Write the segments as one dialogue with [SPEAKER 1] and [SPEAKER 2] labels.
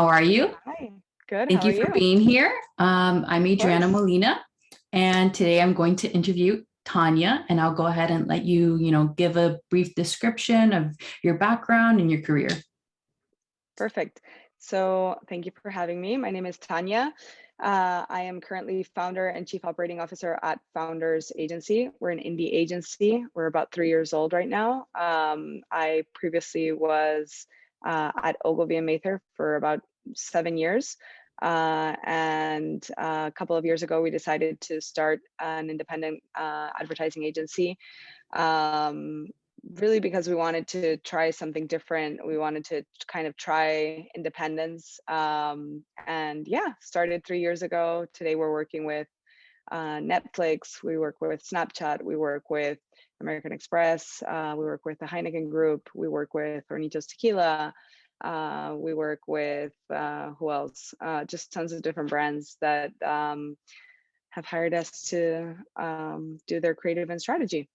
[SPEAKER 1] How are you?
[SPEAKER 2] Hi, good.
[SPEAKER 1] Thank
[SPEAKER 2] How are
[SPEAKER 1] you for
[SPEAKER 2] you?
[SPEAKER 1] being here. I'm
[SPEAKER 2] Of
[SPEAKER 1] Adriana
[SPEAKER 2] course.
[SPEAKER 1] Molina, and today I'm going to interview Tanya, and I'll go ahead and let you, give a brief description of your background and your career.
[SPEAKER 2] Perfect. So, thank you for having me. My name is Tanya. I am currently founder and chief operating officer at Founders Agency. We're an indie agency. We're about 3 years old right now. I previously was at Ogilvy and Mather for about 7 years. And a couple of years ago, we decided to start an independent advertising agency. um, really because we wanted to try something different. We wanted to kind of try independence. And yeah, started 3 years ago. Today we're working with Netflix, we work with Snapchat, we work with American Express, we work with the Heineken Group, we work with Hornitos Tequila, we work with who else? Just tons of different brands that have hired us to do their creative and strategy.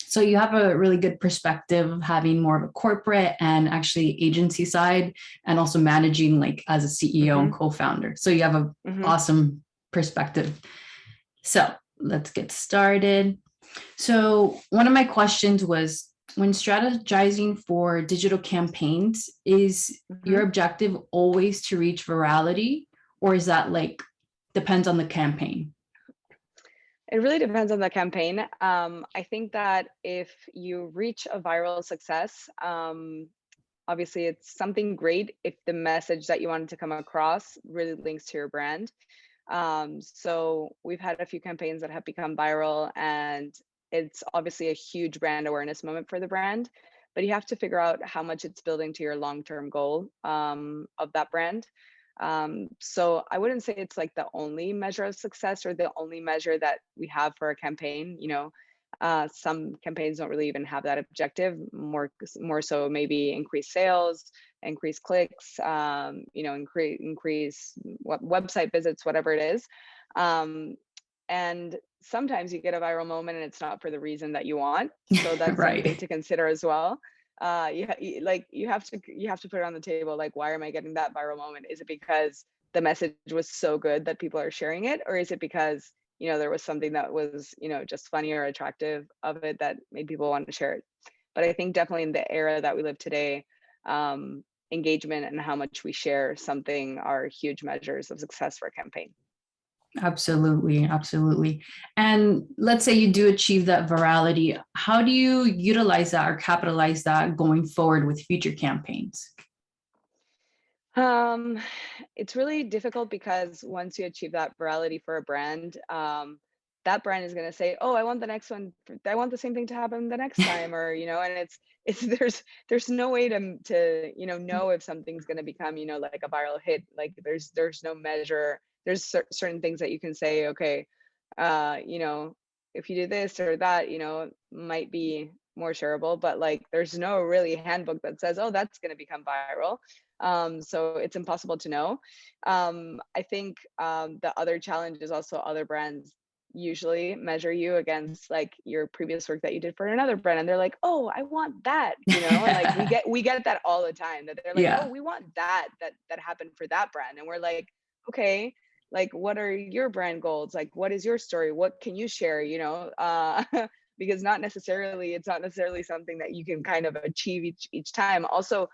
[SPEAKER 1] So you have a really good perspective of having more of a corporate and actually agency side, and also managing like as a CEO and
[SPEAKER 2] Hmm.
[SPEAKER 1] co-founder. So you have a
[SPEAKER 2] Hmm.
[SPEAKER 1] awesome perspective. So let's get started. So one of my questions was, when strategizing for digital campaigns, is your
[SPEAKER 2] Hmm.
[SPEAKER 1] objective always to reach virality, or is that like depends on the campaign?
[SPEAKER 2] It really depends on the campaign. I think that if you reach a viral success, obviously it's something great if the message that you wanted to come across really links to your brand. So we've had a few campaigns that have become viral, and it's obviously a huge brand awareness moment for the brand. But you have to figure out how much it's building to your long-term goal of that brand. So I wouldn't say it's like the only measure of success or the only measure that we have for a campaign. Some campaigns don't really even have that objective. More so, maybe increase sales, increase clicks, increase website visits, whatever it is. Um, and sometimes you get a viral moment and it's not for the reason that you want. So that's something
[SPEAKER 1] Right.
[SPEAKER 2] to consider as well. You have to put it on the table. Like, why am I getting that viral moment? Is it because the message was so good that people are sharing it, or is it because there was something that was just funny or attractive of it that made people want to share it? But I think definitely in the era that we live today, engagement and how much we share something are huge measures of success for a campaign.
[SPEAKER 1] Absolutely, absolutely. And let's say you do achieve that virality. How do you utilize that or capitalize that going forward with future campaigns?
[SPEAKER 2] Um, it's really difficult because once you achieve that virality for a brand, that brand is going to say, "Oh, I want the next one. I want the same thing to happen the next time," or and it's there's no way to know if something's going to become like a viral hit. Like there's no measure. There's certain things that you can say, okay, uh, you know, if you do this or that, might be more shareable, but like there's no really handbook that says, "Oh, that's going to become viral." So it's impossible to know. I think the other challenge is also other brands usually measure you against like your previous work that you did for another brand, and they're like, "Oh, I want that," and like we get that all the time, that they're like, "Oh,
[SPEAKER 1] Yeah.
[SPEAKER 2] we want that happened for that brand," and we're like, "Okay, like what are your brand goals? Like what is your story? What can you share?" Because it's not necessarily something that you can kind of achieve each time. Also,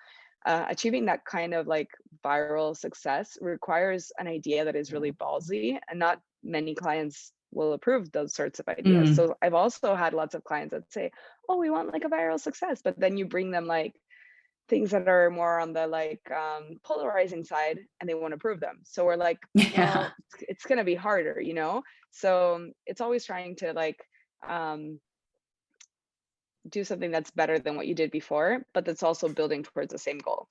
[SPEAKER 2] achieving that kind of like viral success requires an idea that is really ballsy, and not many clients will approve those sorts of ideas.
[SPEAKER 1] Mm,
[SPEAKER 2] So I've also had lots of clients that say, "Oh, we want like a viral success," but then you bring them like things that are more on the like polarizing side, and they won't approve them. So we're like,
[SPEAKER 1] yeah.
[SPEAKER 2] well, it's going to be harder. So it's always trying to like um, do something that's better than what you did before, but that's also building towards the same goal.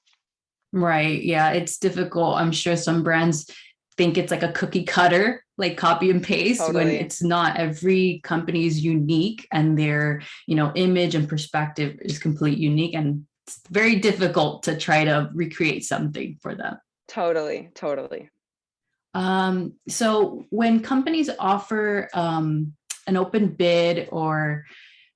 [SPEAKER 1] Right. Yeah. It's difficult. I'm sure some brands think it's like a cookie cutter, like copy and paste, when
[SPEAKER 2] Totally.
[SPEAKER 1] it's not. Every company is unique, and their, image and perspective is completely unique. And it's very difficult to try to recreate something for them.
[SPEAKER 2] Totally, totally.
[SPEAKER 1] So when companies offer an open bid or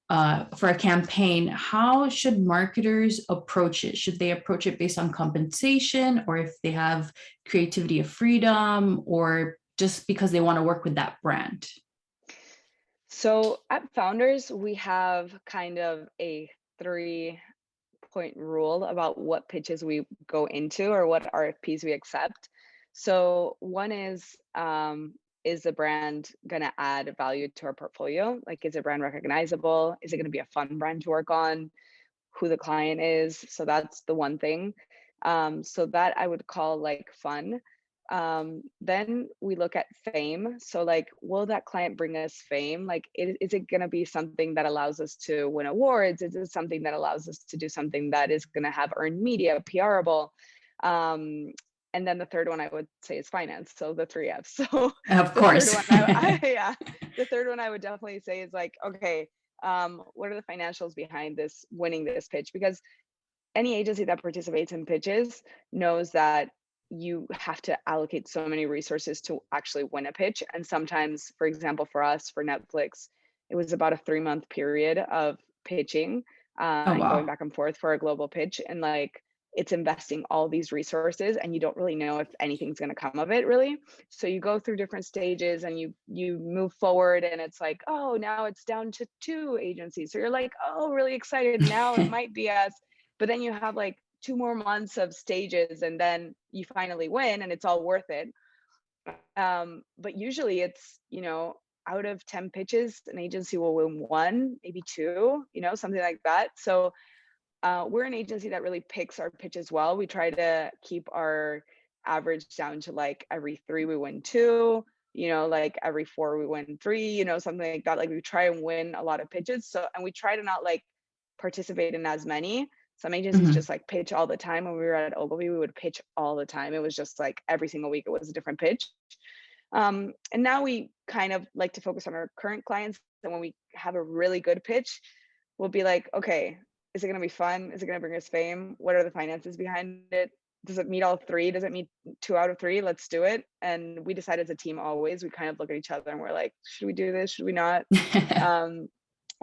[SPEAKER 1] for a campaign, how should marketers approach it? Should they approach it based on compensation, or if they have creativity of freedom, or just because they want to work with that brand?
[SPEAKER 2] So at Founders, we have kind of a 3-point rule about what pitches we go into or what RFPs we accept. So one is the brand going to add value to our portfolio? Like, is the brand recognizable? Is it going to be a fun brand to work on? Who the client is? So that's the one thing. So that I would call like fun. Then we look at fame. So like, will that client bring us fame? Like, is it going to be something that allows us to win awards? Is it something that allows us to do something that is going to have earned media, PRable? And then the third one I would say is finance. So the 3 F's. So
[SPEAKER 1] Of
[SPEAKER 2] the
[SPEAKER 1] course.
[SPEAKER 2] third one, yeah, the third one I would definitely say is like, okay, what are the financials behind this winning this pitch? Because any agency that participates in pitches knows that you have to allocate so many resources to actually win a pitch. And sometimes, for example, for us, for Netflix, it was about a 3-month period of pitching
[SPEAKER 1] Oh,
[SPEAKER 2] and going
[SPEAKER 1] wow.
[SPEAKER 2] back and forth for a global pitch. And like, it's investing all these resources and you don't really know if anything's going to come of it really. So you go through different stages and you move forward and it's like, oh, now it's down to 2 agencies. So you're like, oh, really excited. Now it might be us. But then you have like 2 more months of stages and then you finally win and it's all worth it. But usually it's, out of 10 pitches, an agency will win 1, maybe 2, something like that. So we're an agency that really picks our pitches well. We try to keep our average down to like every 3 we win 2, like every 4 we win 3, something like that. Like we try and win a lot of pitches. So, and we try to not like participate in as many. Some agencies
[SPEAKER 1] Mhm.
[SPEAKER 2] just like pitch all the time. When we were at Ogilvy, we would pitch all the time. It was just like every single week it was a different pitch. And now we kind of like to focus on our current clients. And when we have a really good pitch, we'll be like, okay, is it going to be fun? Is it going to bring us fame? What are the finances behind it? Does it meet all 3? Does it meet 2 out of 3? Let's do it. And we decide as a team always, we kind of look at each other and we're like, should we do this? Should we not? And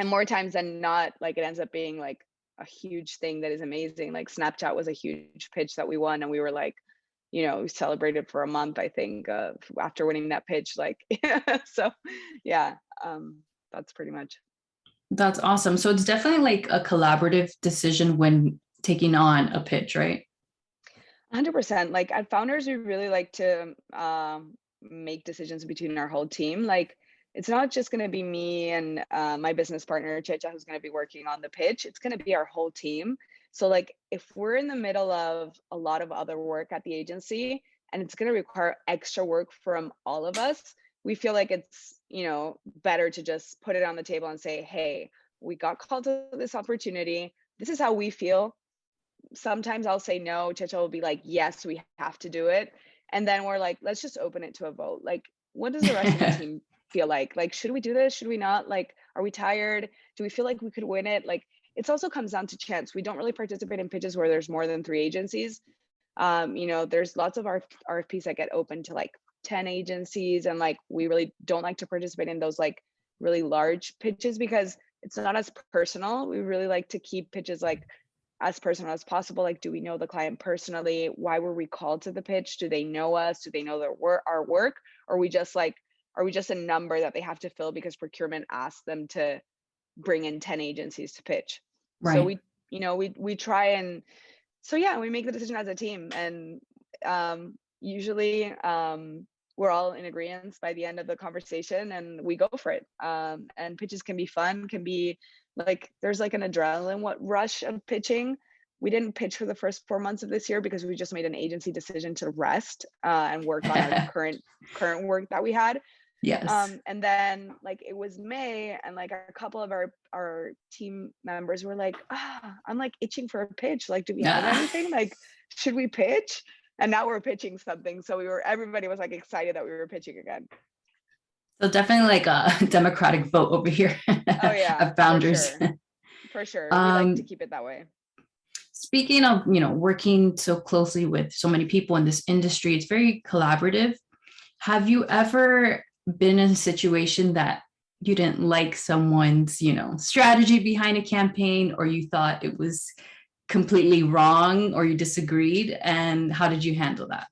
[SPEAKER 2] more times than not, like it ends up being like a huge thing that is amazing. Like Snapchat was a huge pitch that we won and we were like, we celebrated for a month, I think, after winning that pitch. Like, so yeah, that's pretty much.
[SPEAKER 1] That's awesome. So it's definitely like a collaborative decision when taking on a pitch, right?
[SPEAKER 2] 100%. Like at Founders, we really like to make decisions between our whole team. Like it's not just going to be me and my business partner, Checha, who's going to be working on the pitch. It's going to be our whole team. So like if we're in the middle of a lot of other work at the agency and it's going to require extra work from all of us, we feel like it's, better to just put it on the table and say, hey, we got called to this opportunity. This is how we feel. Sometimes I'll say no. Checha will be like, yes, we have to do it. And then we're like, let's just open it to a vote. Like, what does the rest of the team feel like? Like, should we do this? Should we not? Like, are we tired? Do we feel like we could win it? Like, it also comes down to chance. We don't really participate in pitches where there's more than 3 agencies. There's lots of RFPs that get open to like 10 agencies. And like, we really don't like to participate in those like really large pitches because it's not as personal. We really like to keep pitches like as personal as possible. Like, do we know the client personally? Why were we called to the pitch? Do they know us? Do they know our work? Or are we just a number that they have to fill because procurement asked them to bring in 10 agencies to pitch? So
[SPEAKER 1] Right.
[SPEAKER 2] we try and so yeah, we make the decision as a team. And usually we're all in agreement by the end of the conversation and we go for it. And pitches can be fun, can be like there's like an adrenaline rush of pitching. We didn't pitch for the first 4 months of this year because we just made an agency decision to rest and work on our current work that we had.
[SPEAKER 1] Yes.
[SPEAKER 2] And then like it was May and like a couple of our team members were like, I'm like itching for a pitch. Like, do we have anything? Like, should we pitch? And now we're pitching something. So everybody was like excited that we were pitching again.
[SPEAKER 1] So definitely like a democratic vote over here
[SPEAKER 2] Oh yeah,
[SPEAKER 1] of founders.
[SPEAKER 2] for sure. We like to keep it that way.
[SPEAKER 1] Speaking of, working so closely with so many people in this industry, it's very collaborative. Have you ever been in a situation that you didn't like someone's, strategy behind a campaign, or you thought it was completely wrong, or you disagreed, and how did you handle that?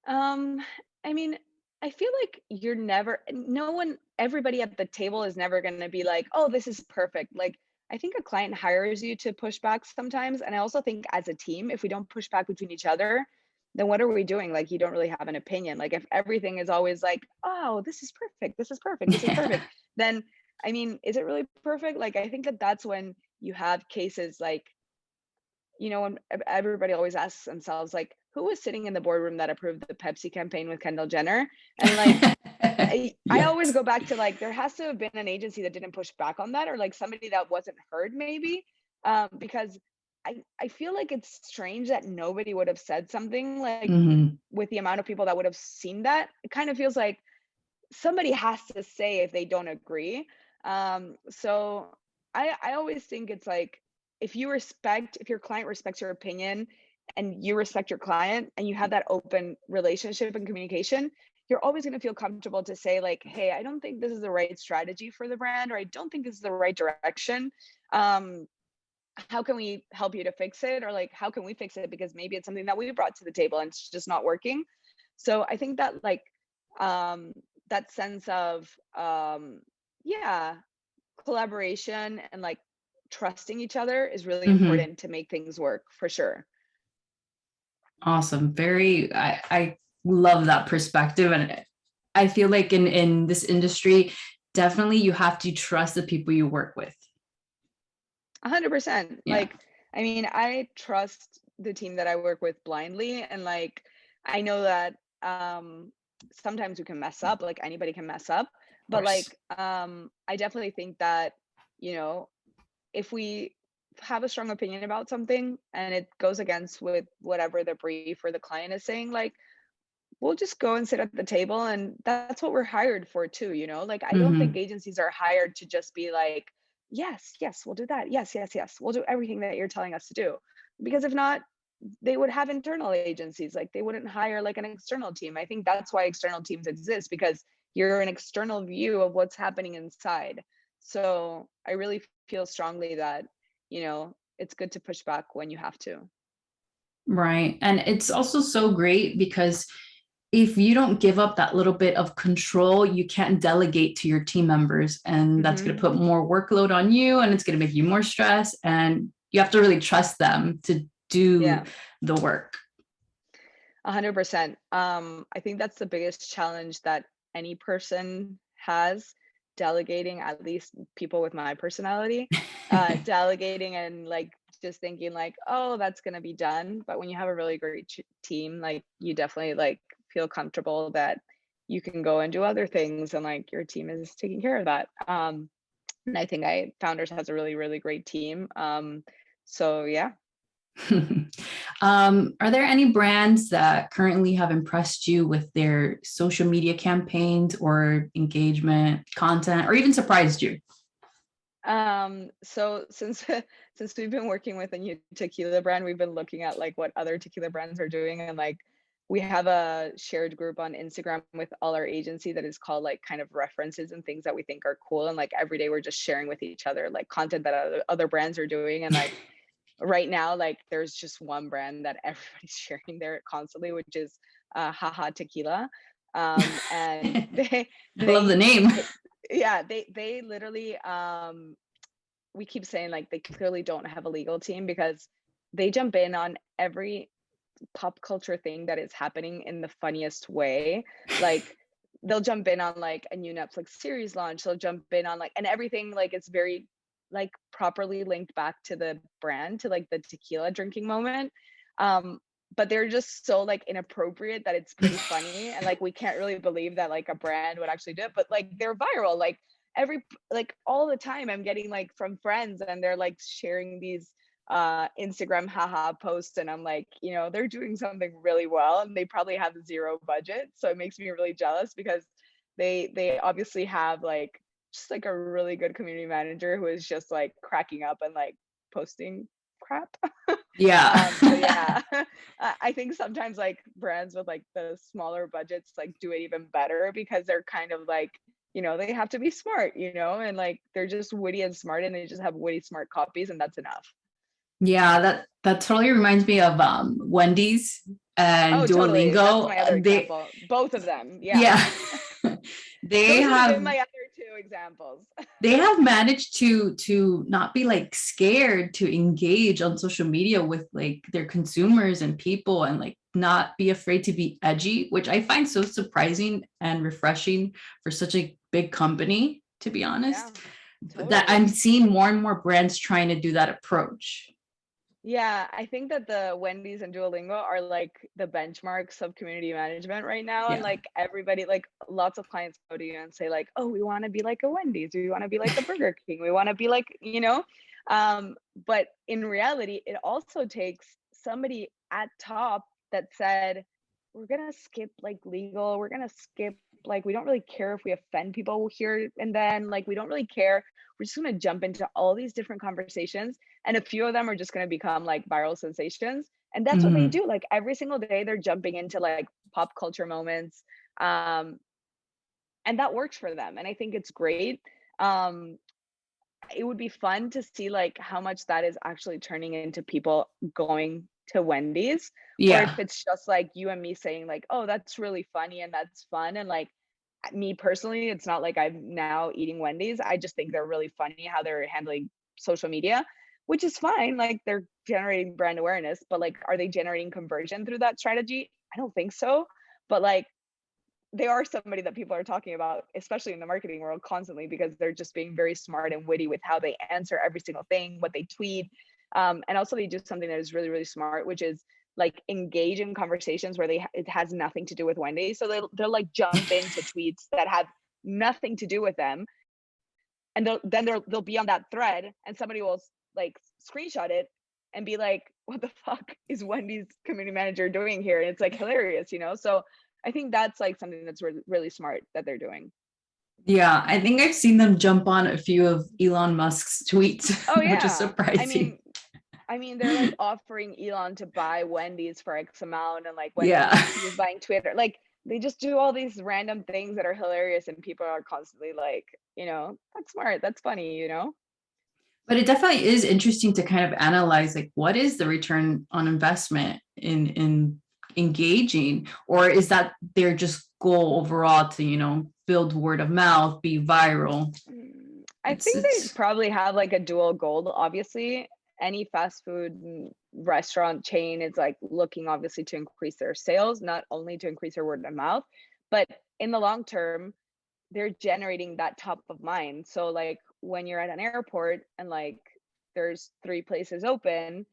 [SPEAKER 2] Um, I mean, I feel like you're never, no one, everybody at the table is never going to be like, oh, this is perfect. Like, I think a client hires you to push back sometimes. And I also think as a team, if we don't push back between each other, then what are we doing? Like, you don't really have an opinion. Like, if everything is always like, oh, this is perfect, this is perfect, this is
[SPEAKER 1] Yeah.
[SPEAKER 2] perfect, then, I mean, is it really perfect? Like, I think that that's when you have cases like, when everybody always asks themselves, like, who was sitting in the boardroom that approved the Pepsi campaign with Kendall Jenner? And like, I always
[SPEAKER 1] Yes.
[SPEAKER 2] go back to like, there has to have been an agency that didn't push back on that, or like somebody that wasn't heard, maybe. Because I feel like it's strange that nobody would have said something like,
[SPEAKER 1] Hmm.
[SPEAKER 2] with the amount of people that would have seen that. It kind of feels like somebody has to say if they don't agree. So I always think it's like, if your client respects your opinion and you respect your client and you have that open relationship and communication, you're always going to feel comfortable to say like, hey, I don't think this is the right strategy for the brand, or I don't think this is the right direction. Um, how can we help you to fix it? Or like, how can we fix it? Because maybe it's something that we brought to the table and it's just not working. So I think that like, um, that sense of, yeah, collaboration and like trusting each other is really
[SPEAKER 1] Hmm.
[SPEAKER 2] important to make things work for sure.
[SPEAKER 1] Awesome. I love that perspective. And I feel like in this industry, definitely you have to trust the people you work with.
[SPEAKER 2] 100%.
[SPEAKER 1] Yeah.
[SPEAKER 2] Like, I mean, I trust the team that I work with blindly, and like, I know that sometimes we can mess up, like anybody can mess up,
[SPEAKER 1] Of
[SPEAKER 2] but
[SPEAKER 1] course.
[SPEAKER 2] like, I definitely think that, you know, if we have a strong opinion about something and it goes against with whatever the brief or the client is saying, like, we'll just go and sit at the table, and that's what we're hired for too, like, I don't think
[SPEAKER 1] Hmm.
[SPEAKER 2] agencies are hired to just be like, yes, yes, we'll do that, yes, yes, yes, we'll do everything that you're telling us to do, because if not, they would have internal agencies, like they wouldn't hire like an external team. I think that's why external teams exist, because you're an external view of what's happening inside. So I really feel strongly that, it's good to push back when you have to.
[SPEAKER 1] Right. And it's also so great because if you don't give up that little bit of control, you can't delegate to your team members. And that's going to
[SPEAKER 2] Hmm.
[SPEAKER 1] put more workload on you, and it's going to make you more stress. And you have to really trust them to do
[SPEAKER 2] Yeah.
[SPEAKER 1] the work.
[SPEAKER 2] 100%. I think that's the biggest challenge that any person has, delegating, at least people with my personality, delegating and like just thinking like, oh, that's going to be done. But when you have a really great team, like you definitely like feel comfortable that you can go and do other things and like your team is taking care of that. And I think Founders has a really, really great team. So yeah.
[SPEAKER 1] Are there any brands that currently have impressed you with their social media campaigns or engagement content, or even surprised you?
[SPEAKER 2] So since since we've been working with a new tequila brand, we've been looking at like what other tequila brands are doing, and like we have a shared group on Instagram with all our agency that is called like kind of references and things that we think are cool, and like every day we're just sharing with each other like content that other brands are doing, and like right now like there's just one brand that everybody's sharing there constantly, which is haha tequila. And
[SPEAKER 1] I
[SPEAKER 2] they
[SPEAKER 1] love the
[SPEAKER 2] they
[SPEAKER 1] name.
[SPEAKER 2] yeah, they literally, we keep saying like they clearly don't have a legal team, because they jump in on every pop culture thing that is happening in the funniest way. Like they'll jump in on like a new Netflix series launch. They'll jump in on like, and everything like it's very like properly linked back to the brand, to like the tequila drinking moment. Um, but they're just so like inappropriate that it's pretty funny. And like we can't really believe that like a brand would actually do it, but like they're viral. Like every like all the time I'm getting like from friends and they're like sharing these Instagram haha posts, and I'm like, they're doing something really well and they probably have zero budget. So it makes me really jealous, because they obviously have like just like a really good community manager who is just like cracking up and like posting crap.
[SPEAKER 1] Yeah.
[SPEAKER 2] So yeah, I think sometimes like brands with like the smaller budgets like do it even better, because they're kind of like they have to be smart, and like they're just witty and smart, and they just have witty, smart copies, and that's enough.
[SPEAKER 1] Yeah, that totally reminds me of Wendy's and
[SPEAKER 2] Oh, totally. That's
[SPEAKER 1] Duolingo.
[SPEAKER 2] my other
[SPEAKER 1] They
[SPEAKER 2] example. Both of them. Yeah.
[SPEAKER 1] yeah. they
[SPEAKER 2] Those would have
[SPEAKER 1] have
[SPEAKER 2] been my other two examples.
[SPEAKER 1] they have managed to not be like scared to engage on social media with like their consumers and people, and like not be afraid to be edgy, which I find so surprising and refreshing for such a big company, to be
[SPEAKER 2] Yeah,
[SPEAKER 1] honest. But that I'm
[SPEAKER 2] totally.
[SPEAKER 1] seeing more and more brands trying to do that approach.
[SPEAKER 2] Yeah, I think that the Wendy's and Duolingo are like the benchmarks of community management right now. And
[SPEAKER 1] Yeah.
[SPEAKER 2] like everybody, like lots of clients go to you and say, like, oh, we want to be like a Wendy's, we want to be like a Burger King, we want to be like, but in reality, it also takes somebody at top that said, we're gonna skip like legal, we're gonna skip like we don't really care if we offend people here and then, like we don't really care. We're just gonna jump into all these different conversations, and a few of them are just going to become like viral sensations, and that's what they
[SPEAKER 1] Mhm.
[SPEAKER 2] do. Like every single day they're jumping into like pop culture moments, um and that works for them, and I think it's great. um it would be fun to see like how much that is actually turning into people going to Wendy's, or if
[SPEAKER 1] Yeah.
[SPEAKER 2] it's just like you and me saying like, oh, that's really funny and that's fun, and like me personally, it's not like I'm now eating Wendy's. I just think they're really funny how they're handling social media, which is fine. Like they're generating brand awareness, but like, are they generating conversion through that strategy? I don't think so. But like, they are somebody that people are talking about, especially in the marketing world, constantly, because they're just being very smart and witty with how they answer every single thing, what they tweet. And also, they do something that is really, really smart, which is like engage in conversations where it has nothing to do with Wendy. So they'll like jump into tweets that have nothing to do with them, and they'll be on that thread, and somebody will like screenshot it and be like, what the fuck is Wendy's community manager doing here? And it's like hilarious. So I think that's like something that's really smart that they're doing.
[SPEAKER 1] Yeah, I think I've seen them jump on a few of Elon Musk's tweets,
[SPEAKER 2] Oh
[SPEAKER 1] which is
[SPEAKER 2] yeah, i
[SPEAKER 1] surprising.
[SPEAKER 2] mean I mean, they're like offering Elon to buy Wendy's for X amount, and like when
[SPEAKER 1] Yeah.
[SPEAKER 2] he was buying Twitter, like they just do all these random things that are hilarious, and people are constantly like, that's smart, that's funny.
[SPEAKER 1] But it definitely is interesting to kind of analyze like what is the return on investment in engaging, or is that their just goal overall to, build word of mouth, be viral?
[SPEAKER 2] I think they
[SPEAKER 1] It's
[SPEAKER 2] probably have like a dual goal. Obviously, any fast food restaurant chain is like looking obviously to increase their sales, not only to increase their word of mouth, but in the long term, they're generating that top of mind. So like when you're at an airport and like there's three places open,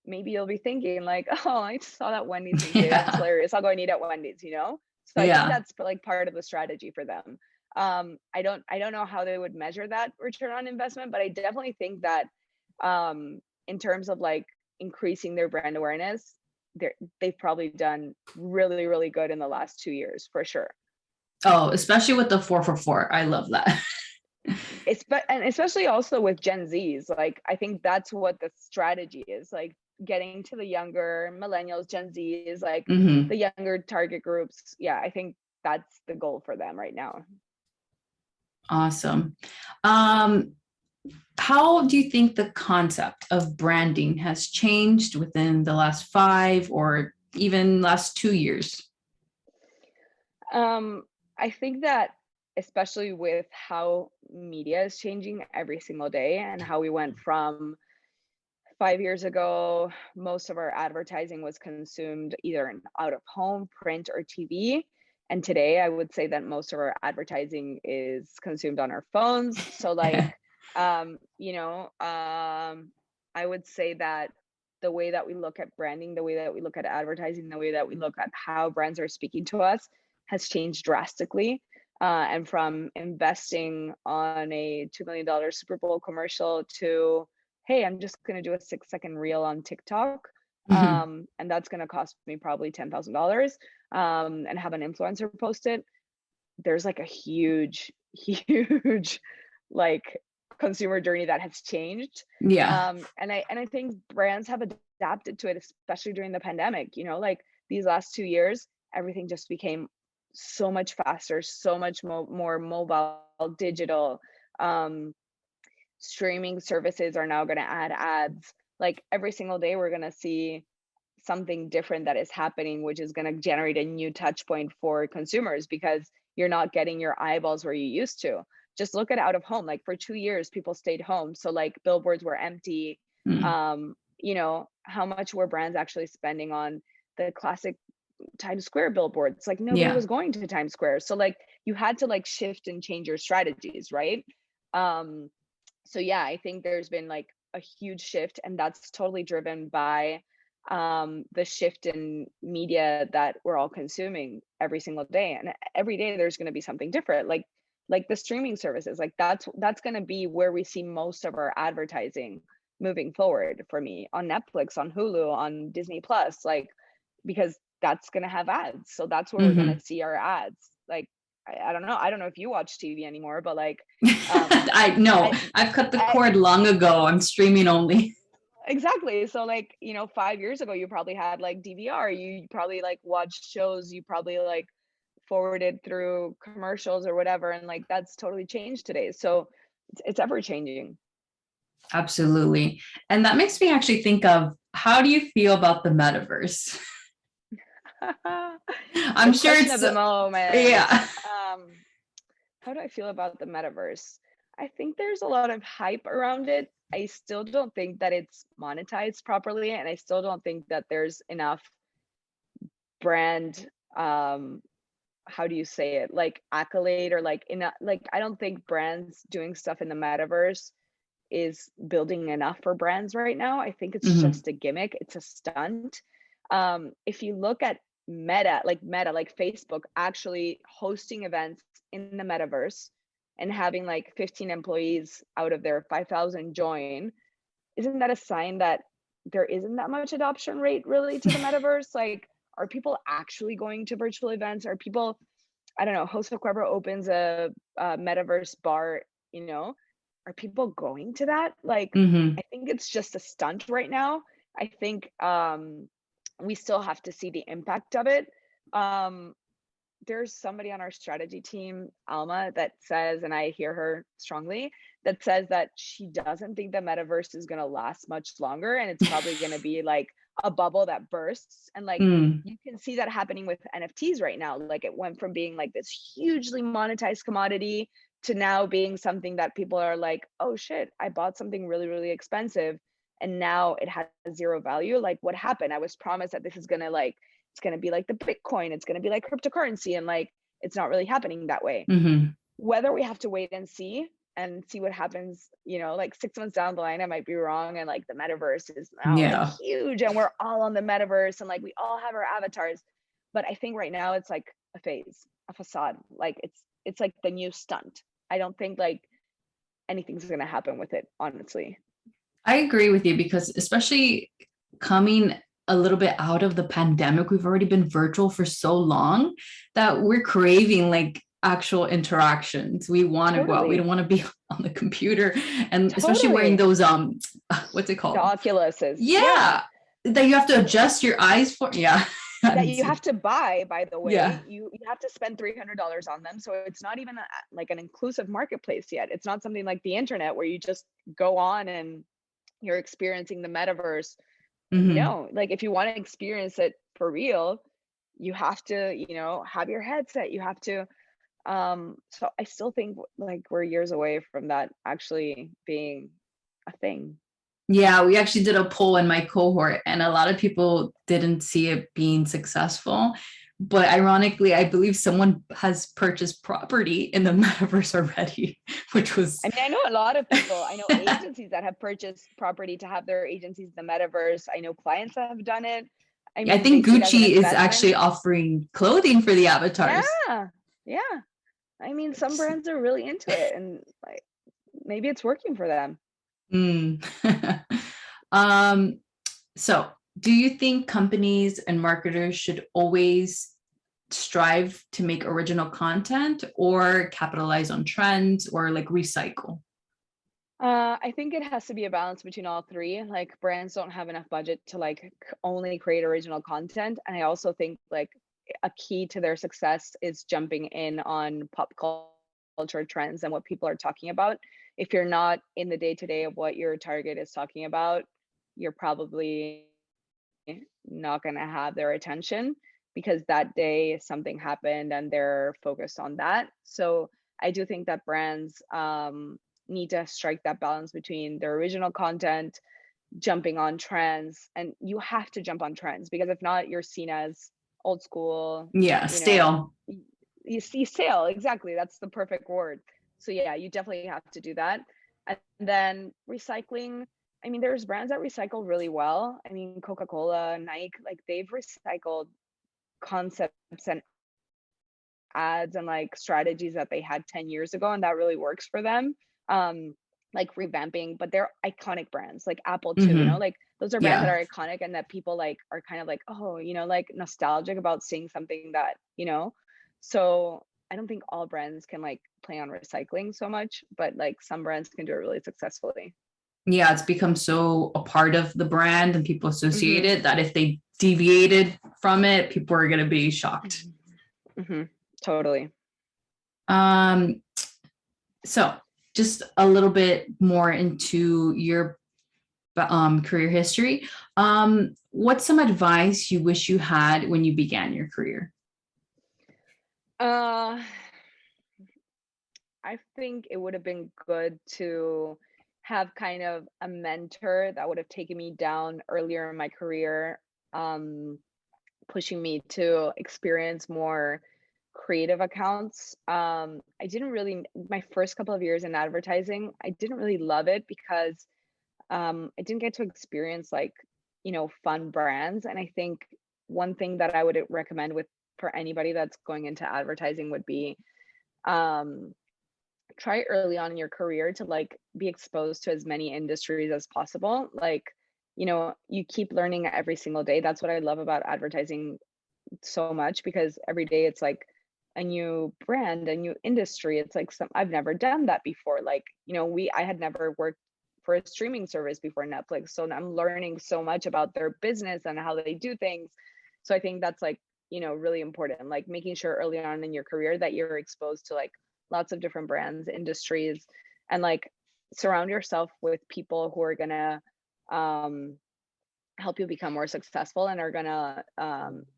[SPEAKER 2] maybe you'll be thinking like, oh, I just saw that Wendy's is there. That's
[SPEAKER 1] yeah.
[SPEAKER 2] hilarious. I'll go and eat at Wendy's. So I think
[SPEAKER 1] Yeah.
[SPEAKER 2] that's like part of the strategy for them. I don't know how they would measure that return on investment, but I definitely think that in terms of like increasing their brand awareness, they've probably done really, really good in the last 2 years for sure.
[SPEAKER 1] Oh, especially with the 444. I love that.
[SPEAKER 2] And especially also with Gen Zs, like I think that's what the strategy is, like getting to the younger millennials, Gen Zs, like
[SPEAKER 1] Hmm.
[SPEAKER 2] the younger target groups. Yeah, I think that's the goal for them right now.
[SPEAKER 1] Awesome. Um, how do you think the concept of branding has changed within the last 5 or even last 2 years?
[SPEAKER 2] Um, I think that especially with how media is changing every single day, and how we went from 5 years ago, most of our advertising was consumed either in out of home, print, or TV. And today, I would say that most of our advertising is consumed on our phones. So, like, I would say that the way that we look at branding, the way that we look at advertising, the way that we look at how brands are speaking to us has changed drastically. And from investing on a $2 million Super Bowl commercial to, hey, I'm just going to do a 6-second reel on TikTok.
[SPEAKER 1] Hmm.
[SPEAKER 2] And that's going to cost me probably $10,000, and have an influencer post it. There's like a huge, huge, like consumer journey that has changed.
[SPEAKER 1] Yeah.
[SPEAKER 2] And I think brands have adapted to it, especially during the pandemic. Like these last 2 years, everything just became so much faster, so much more mobile, digital. Um, Streaming services are now going to add ads. Like every single day, we're going to see something different that is happening, which is going to generate a new touch point for consumers because you're not getting your eyeballs where you used to. Just look at out of home. Like for 2 years, people stayed home. So like billboards were empty.
[SPEAKER 1] Mm.
[SPEAKER 2] You know, how much were brands actually spending on the classic Times Square billboards? Like nobody
[SPEAKER 1] Yeah.
[SPEAKER 2] was going to Times Square. So like you had to like shift and change your strategies, right? Um, so yeah, I think there's been like a huge shift, and that's totally driven by the shift in media that we're all consuming every single day. And every day there's going to be something different, like the streaming services. Like that's going to be where we see most of our advertising moving forward for me, on Netflix, on Hulu, on Disney Plus, like because that's going to have ads. So that's where we're going to
[SPEAKER 1] Mhm.
[SPEAKER 2] see our ads. Like I don't know. I don't know if you watch TV anymore, but like
[SPEAKER 1] I know
[SPEAKER 2] I,
[SPEAKER 1] I've cut the
[SPEAKER 2] I
[SPEAKER 1] cord long ago. I'm streaming only.
[SPEAKER 2] exactly. So like, you know, 5 years ago, you probably had like DVR, you probably like watched shows, you probably like forwarded through commercials or whatever. And like, that's totally changed today. So it's ever changing.
[SPEAKER 1] Absolutely. And that makes me actually think of, how do you feel about the metaverse?
[SPEAKER 2] The
[SPEAKER 1] I'm sure
[SPEAKER 2] question of
[SPEAKER 1] it's,
[SPEAKER 2] the moment.
[SPEAKER 1] yeah.
[SPEAKER 2] How do I feel about the metaverse? I think there's a lot of hype around it. I still don't think that it's monetized properly. And I still don't think that there's enough brand, how do you say it, like accolade, or like in a, like I don't think brands doing stuff in the metaverse is building enough for brands right now. I think it's
[SPEAKER 1] Mhm.
[SPEAKER 2] just a gimmick, it's a stunt. If you look at Meta, like Facebook actually hosting events in the metaverse and having like 15 employees out of their 5,000 join, isn't that a sign that there isn't that much adoption rate really to the metaverse? Like, are people actually going to virtual events? Are people, I don't know, host of Quebra opens a metaverse bar, you know, are people going to that? Like,
[SPEAKER 1] Mhm.
[SPEAKER 2] I think it's just a stunt right now. I think we still have to see the impact of it. Um, there's somebody on our strategy team, Alma, that says, and I hear her strongly, that says that she doesn't think the metaverse is going to last much longer. And it's probably going to be like a bubble that bursts. And like,
[SPEAKER 1] Mm.
[SPEAKER 2] you can see that happening with NFTs right now. Like, it went from being like this hugely monetized commodity to now being something that people are like, oh shit, I bought something really, really expensive. And now it has zero value. Like, what happened? I was promised that this is going to like, it's going to be like the Bitcoin, it's going to be like cryptocurrency, and like it's not really happening that way.
[SPEAKER 1] Mhm.
[SPEAKER 2] Whether we have to wait and see what happens, you know, like 6 months down the line, I might be wrong, and like the metaverse is now like
[SPEAKER 1] Yeah.
[SPEAKER 2] huge and we're all on the metaverse and like we all have our avatars. But I think right now it's like a phase, a facade. Like it's like the new stunt. I don't think like anything's going to happen with it, honestly.
[SPEAKER 1] I agree with you, because especially coming a little bit out of the pandemic, we've already been virtual for so long that we're craving like actual interactions. We want to go out. We don't
[SPEAKER 2] Totally.
[SPEAKER 1] want to be on the computer, and especially wearing
[SPEAKER 2] Totally.
[SPEAKER 1] those what's it
[SPEAKER 2] The
[SPEAKER 1] called?
[SPEAKER 2] Oculuses. Yeah.
[SPEAKER 1] Yeah, that you have to adjust your eyes for. Yeah.
[SPEAKER 2] That you have to buy, by the
[SPEAKER 1] Yeah.
[SPEAKER 2] way. You have to spend $300 on them, so it's not even like an inclusive marketplace yet. It's not something like the internet where you just go on and you're experiencing the metaverse.
[SPEAKER 1] Hmm.
[SPEAKER 2] No, like if you want to experience it for real, you have to, you know, have your headset, you have to so I still think like we're years away from that actually being a thing.
[SPEAKER 1] Yeah, we actually did a poll in my cohort, and a lot of people didn't see it being successful. But ironically, I believe someone has purchased property in the metaverse already, which was,
[SPEAKER 2] I mean, I know a lot of people. I know agencies that have purchased property to have their agencies in the metaverse. I know clients that have done it. I
[SPEAKER 1] I
[SPEAKER 2] mean, they
[SPEAKER 1] think
[SPEAKER 2] see it as an
[SPEAKER 1] Gucci is actually
[SPEAKER 2] investment.
[SPEAKER 1] offering clothing for the avatars.
[SPEAKER 2] Yeah. Yeah. I mean, some
[SPEAKER 1] It's,
[SPEAKER 2] brands are really into it, and like maybe it's working for them.
[SPEAKER 1] mm. um, so, do you think companies and marketers should always strive to make original content, or capitalize on trends, or like recycle?
[SPEAKER 2] I think it has to be a balance between all three. Like brands don't have enough budget to like only create original content. And I also think like a key to their success is jumping in on pop culture trends and what people are talking about. If you're not in the day-to-day of what your target is talking about, you're probably not going to have their attention, because that day something happened and they're focused on that. So I do think that brands need to strike that balance between their original content, jumping on trends, and you have to jump on trends, because if not, you're seen as old school,
[SPEAKER 1] Yeah,
[SPEAKER 2] you know,
[SPEAKER 1] stale.
[SPEAKER 2] you see sale. Exactly. That's the perfect word. So yeah, you definitely have to do that. And then recycling. I mean, there's brands that recycle really well. I mean, Coca-Cola, Nike, like they've recycled concepts and ads and like strategies that they had 10 years ago, and that really works for them. Um, like revamping, but they're iconic brands, like Apple too, you know,
[SPEAKER 1] Hmm.
[SPEAKER 2] like those are brands that
[SPEAKER 1] Yeah.
[SPEAKER 2] are iconic and that people like are kind of like, oh, you know, like nostalgic about seeing something that, you know. So I don't think all brands can like play on recycling so much, but like some brands can do it really successfully.
[SPEAKER 1] Yeah, it's become so a part of the brand and people associate
[SPEAKER 2] Mm-hmm.
[SPEAKER 1] it that if they deviated from it, people are going to be shocked.
[SPEAKER 2] Mm-hmm. Totally.
[SPEAKER 1] Um, so just a little bit more into your career history. What's some advice you wish you had when you began your career?
[SPEAKER 2] Uh, I think it would have been good to have kind of a mentor that would have taken me down earlier in my career, um, pushing me to experience more creative accounts. I didn't really, my first couple of years in advertising, I didn't really love it because I didn't get to experience like, you know, fun brands. And I think one thing that I would recommend with for anybody that's going into advertising would be um try early on in your career to like be exposed to as many industries as possible. Like, you know, you keep learning every single day. That's what I love about advertising so much, because every day it's like a new brand, a new industry. It's like some I've never done that before. Like, you know, I had never worked for a streaming service before Netflix. So I'm learning so much about their business and how they do things. So I think that's like, you know, really important. Like making sure early on in your career that you're exposed to like lots of different brands, industries, and like surround yourself with people who are gonna um help you become more successful and are gonna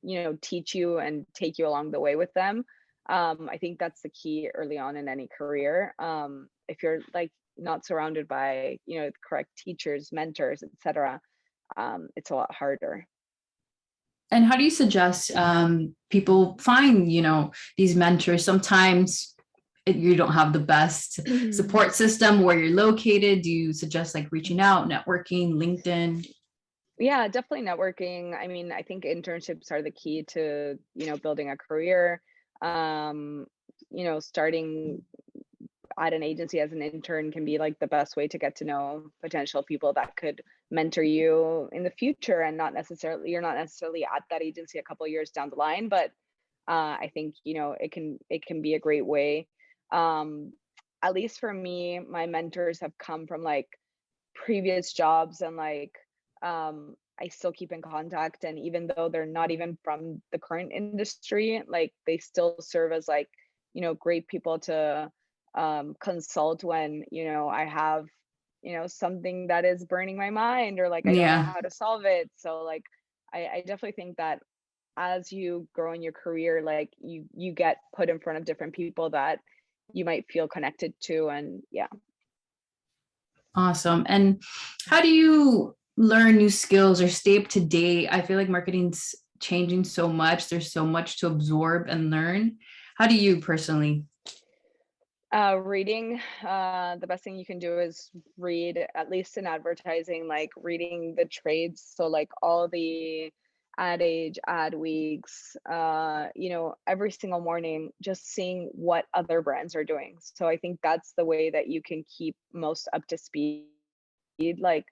[SPEAKER 2] you know, teach you and take you along the way with them. I think that's the key early on in any career. If you're like not surrounded by, you know, the correct teachers, mentors, etc., it's a lot harder.
[SPEAKER 1] And how do you suggest people find, these mentors? Sometimes you don't have the best support system where you're located. Do you suggest like reaching out, networking, LinkedIn?
[SPEAKER 2] Yeah, definitely networking. I mean, I think internships are the key to, you know, building a career. Um, you know, starting at an agency as an intern can be like the best way to get to know potential people that could mentor you in the future, and not necessarily you're not necessarily at that agency a couple of years down the line, but I think, you know, it can be a great way. Um, at least for me, my mentors have come from like previous jobs, and like I still keep in contact, and even though they're not even from the current industry, like they still serve as like, you know, great people to consult when, you know, I have, you know, something that is burning my mind, or like I don't know
[SPEAKER 1] Yeah.
[SPEAKER 2] how to solve it. So like I definitely think that as you grow in your career, like you get put in front of different people that you might feel connected to. And yeah.
[SPEAKER 1] Awesome. And how do you learn new skills or stay up to date? I feel like marketing's changing so much. There's so much to absorb and learn. How do you personally?
[SPEAKER 2] Reading, the best thing you can do is read, at least in advertising, like reading the trades. So like all the ad age, ad weeks, you know, every single morning, just seeing what other brands are doing. So I think that's the way that you can keep most up to speed, like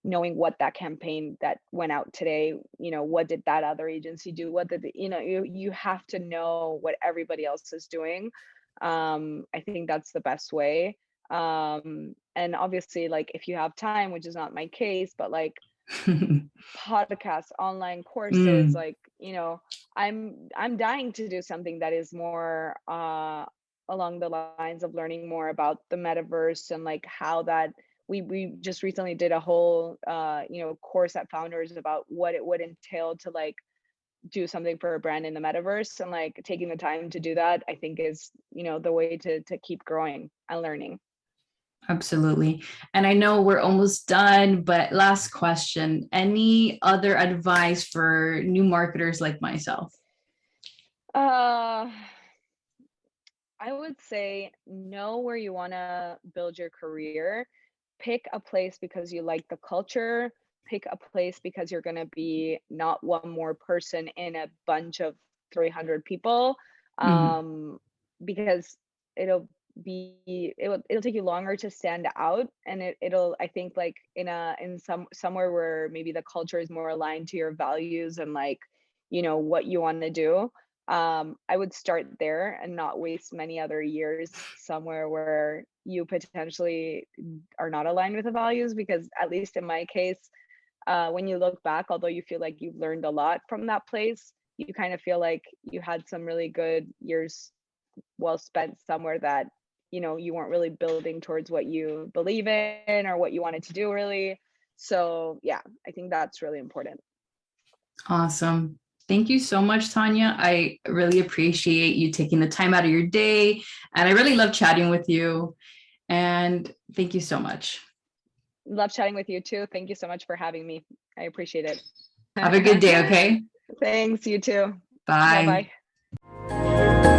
[SPEAKER 2] knowing what that campaign that went out today, you know, what did that other agency do? What did, you know, you have to know what everybody else is doing. I think that's the best way. And obviously, like if you have time, which is not my case, but like podcasts, online courses,
[SPEAKER 1] Mm,
[SPEAKER 2] like, I'm dying to do something that is more along the lines of learning more about the metaverse and like how that we just recently did a whole course at Founders about what it would entail to like do something for a brand in the metaverse, and like taking the time to do that, I think is, the way to keep growing and learning.
[SPEAKER 1] absolutely. And I know we're almost done, but last question. Any other advice for new marketers like myself?
[SPEAKER 2] Uh, I would say know where you want to build your career. Pick a place because you like the culture. Pick a place because you're going to be not one more person in a bunch of 300 people.
[SPEAKER 1] Mhm.
[SPEAKER 2] Um, because it'll it'll take you longer to stand out, and it'll, I think, like in somewhere where maybe the culture is more aligned to your values and like, what you want to do. I would start there and not waste many other years somewhere where you potentially are not aligned with the values, because at least in my case, when you look back, although you feel like you've learned a lot from that place, you kind of feel like you had some really good years well spent somewhere that, you weren't really building towards what you believe in or what you wanted to do really. So yeah, I think that's really important.
[SPEAKER 1] Awesome. Thank you so much, Tanya. I really appreciate you taking the time out of your day. And I really love chatting with you. And thank you so much.
[SPEAKER 2] Love chatting with you too. Thank you so much for having me. I appreciate
[SPEAKER 1] Have a good day,
[SPEAKER 2] it.
[SPEAKER 1] okay?
[SPEAKER 2] Thanks, you too. Bye
[SPEAKER 1] Bye.
[SPEAKER 2] bye.